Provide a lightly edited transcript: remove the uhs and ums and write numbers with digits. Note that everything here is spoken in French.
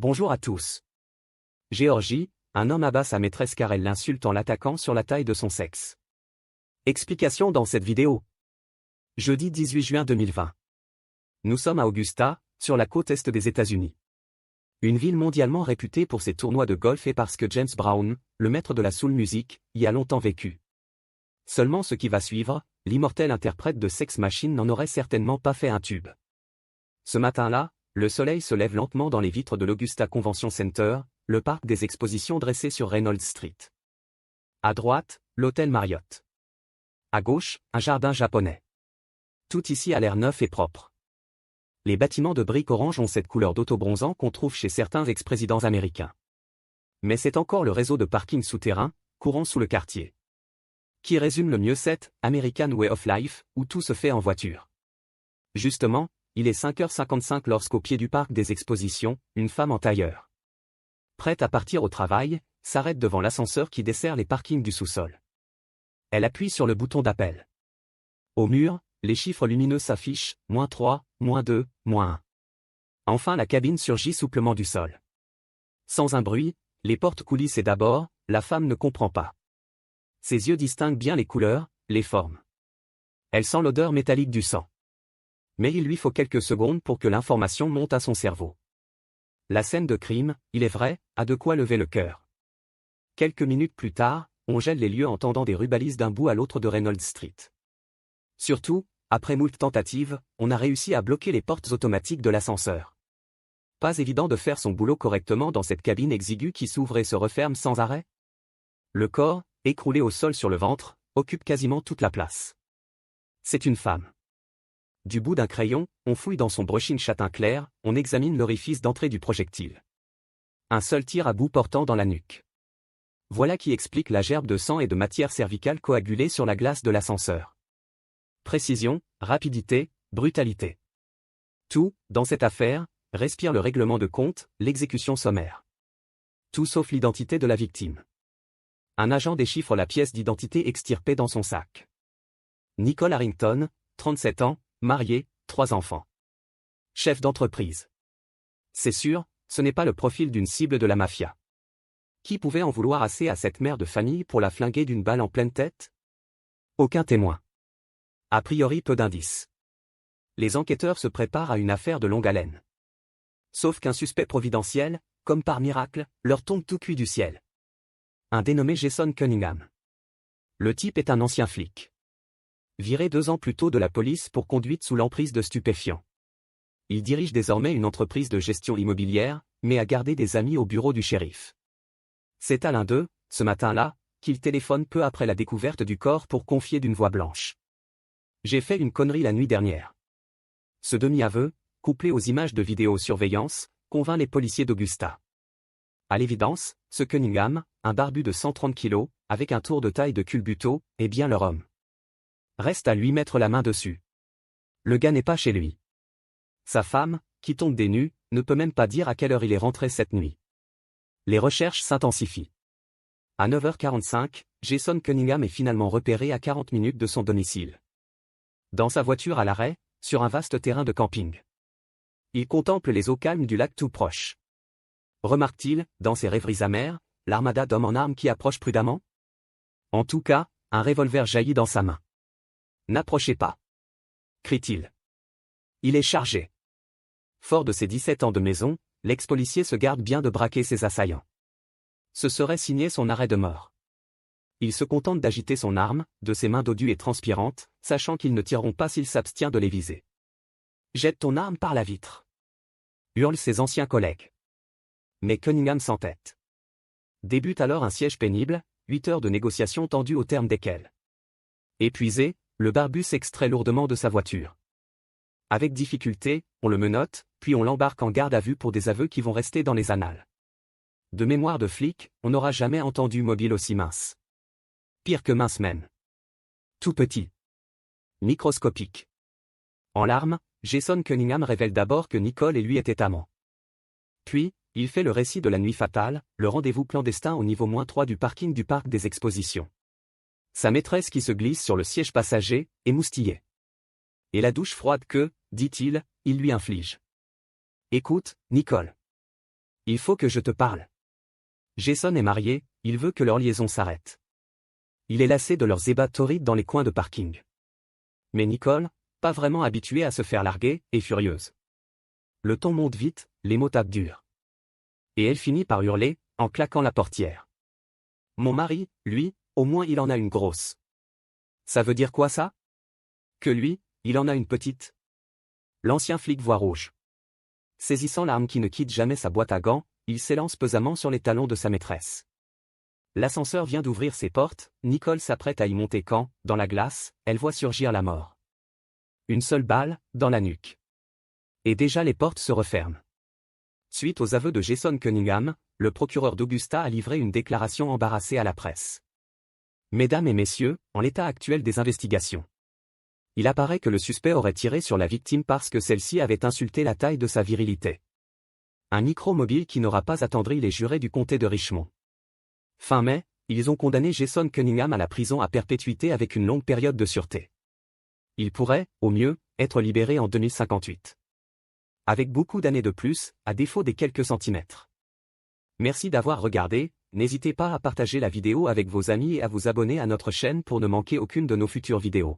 Bonjour à tous. Géorgie, un homme abat sa maîtresse car elle l'insulte en l'attaquant sur la taille de son sexe. Explication dans cette vidéo. Jeudi 18 juin 2020. Nous sommes à Augusta, sur la côte est des États-Unis. Une ville mondialement réputée pour ses tournois de golf et parce que James Brown, le maître de la soul music, y a longtemps vécu. Seulement ce qui va suivre, l'immortel interprète de Sex Machine n'en aurait certainement pas fait un tube. Ce matin-là, le soleil se lève lentement dans les vitres de l'Augusta Convention Center, le parc des expositions dressé sur Reynolds Street. À droite, l'hôtel Marriott. À gauche, un jardin japonais. Tout ici a l'air neuf et propre. Les bâtiments de briques orange ont cette couleur d'autobronzant qu'on trouve chez certains ex-présidents américains. Mais c'est encore le réseau de parking souterrain, courant sous le quartier, qui résume le mieux cette American Way of Life, où tout se fait en voiture. Justement, il est 5h55 lorsqu'au pied du parc des expositions, une femme en tailleur, prête à partir au travail, s'arrête devant l'ascenseur qui dessert les parkings du sous-sol. Elle appuie sur le bouton d'appel. Au mur, les chiffres lumineux s'affichent, -3, -2, -1. Enfin la cabine surgit souplement du sol. Sans un bruit, les portes coulissent et d'abord, la femme ne comprend pas. Ses yeux distinguent bien les couleurs, les formes. Elle sent l'odeur métallique du sang. Mais il lui faut quelques secondes pour que l'information monte à son cerveau. La scène de crime, il est vrai, a de quoi lever le cœur. Quelques minutes plus tard, on gèle les lieux en tendant des rubalises d'un bout à l'autre de Reynolds Street. Surtout, après moult tentatives, on a réussi à bloquer les portes automatiques de l'ascenseur. Pas évident de faire son boulot correctement dans cette cabine exiguë qui s'ouvre et se referme sans arrêt. Le corps, écroulé au sol sur le ventre, occupe quasiment toute la place. C'est une femme. Du bout d'un crayon, on fouille dans son brushing châtain clair, on examine l'orifice d'entrée du projectile. Un seul tir à bout portant dans la nuque. Voilà qui explique la gerbe de sang et de matière cervicale coagulée sur la glace de l'ascenseur. Précision, rapidité, brutalité. Tout, dans cette affaire, respire le règlement de compte, l'exécution sommaire. Tout sauf l'identité de la victime. Un agent déchiffre la pièce d'identité extirpée dans son sac. Nicole Harrington, 37 ans, marié, 3 enfants. Chef d'entreprise. C'est sûr, ce n'est pas le profil d'une cible de la mafia. Qui pouvait en vouloir assez à cette mère de famille pour la flinguer d'une balle en pleine tête? Aucun témoin. A priori peu d'indices. Les enquêteurs se préparent à une affaire de longue haleine. Sauf qu'un suspect providentiel, comme par miracle, leur tombe tout cuit du ciel. Un dénommé Jason Cunningham. Le type est un ancien flic. Viré 2 ans plus tôt de la police pour conduite sous l'emprise de stupéfiants. Il dirige désormais une entreprise de gestion immobilière, mais a gardé des amis au bureau du shérif. C'est à l'un d'eux, ce matin-là, qu'il téléphone peu après la découverte du corps pour confier d'une voix blanche. J'ai fait une connerie la nuit dernière. Ce demi-aveu, couplé aux images de vidéosurveillance, convainc les policiers d'Augusta. À l'évidence, ce Cunningham, un barbu de 130 kilos, avec un tour de taille de culbuto, est bien leur homme. Reste à lui mettre la main dessus. Le gars n'est pas chez lui. Sa femme, qui tombe des nues, ne peut même pas dire à quelle heure il est rentré cette nuit. Les recherches s'intensifient. À 9h45, Jason Cunningham est finalement repéré à 40 minutes de son domicile. Dans sa voiture à l'arrêt, sur un vaste terrain de camping. Il contemple les eaux calmes du lac tout proche. Remarque-t-il, dans ses rêveries amères, l'armada d'hommes en armes qui approchent prudemment? En tout cas, un revolver jaillit dans sa main. N'approchez pas, crie-t-il. Il est chargé. Fort de ses 17 ans de maison, l'ex-policier se garde bien de braquer ses assaillants. Ce serait signer son arrêt de mort. Il se contente d'agiter son arme, de ses mains dodues et transpirantes, sachant qu'ils ne tireront pas s'il s'abstient de les viser. Jette ton arme par la vitre, hurlent ses anciens collègues. Mais Cunningham s'entête. Débute alors un siège pénible, 8 heures de négociations tendues au terme desquelles. Épuisé, le barbu s'extrait lourdement de sa voiture. Avec difficulté, on le menotte, puis on l'embarque en garde à vue pour des aveux qui vont rester dans les annales. De mémoire de flic, on n'aura jamais entendu mobile aussi mince. Pire que mince même. Tout petit. Microscopique. En larmes, Jason Cunningham révèle d'abord que Nicole et lui étaient amants. Puis, il fait le récit de la nuit fatale, le rendez-vous clandestin au niveau -3 du parking du parc des expositions. Sa maîtresse qui se glisse sur le siège passager, émoustillée. Et la douche froide que, dit-il, il lui inflige. Écoute, Nicole. Il faut que je te parle. Jason est marié, il veut que leur liaison s'arrête. Il est lassé de leurs ébats torrides dans les coins de parking. Mais Nicole, pas vraiment habituée à se faire larguer, est furieuse. Le ton monte vite, les mots tapent dur. Et elle finit par hurler, en claquant la portière. Mon mari, lui, au moins il en a une grosse. Ça veut dire quoi ça? Que lui, il en a une petite. L'ancien flic voit rouge. Saisissant l'arme qui ne quitte jamais sa boîte à gants, il s'élance pesamment sur les talons de sa maîtresse. L'ascenseur vient d'ouvrir ses portes, Nicole s'apprête à y monter quand, dans la glace, elle voit surgir la mort. Une seule balle, dans la nuque. Et déjà les portes se referment. Suite aux aveux de Jason Cunningham, le procureur d'Augusta a livré une déclaration embarrassée à la presse. Mesdames et messieurs, en l'état actuel des investigations, il apparaît que le suspect aurait tiré sur la victime parce que celle-ci avait insulté la taille de sa virilité. Un micro-mobile qui n'aura pas attendri les jurés du comté de Richmond. Fin mai, ils ont condamné Jason Cunningham à la prison à perpétuité avec une longue période de sûreté. Il pourrait, au mieux, être libéré en 2058. Avec beaucoup d'années de plus, à défaut des quelques centimètres. Merci d'avoir regardé, n'hésitez pas à partager la vidéo avec vos amis et à vous abonner à notre chaîne pour ne manquer aucune de nos futures vidéos.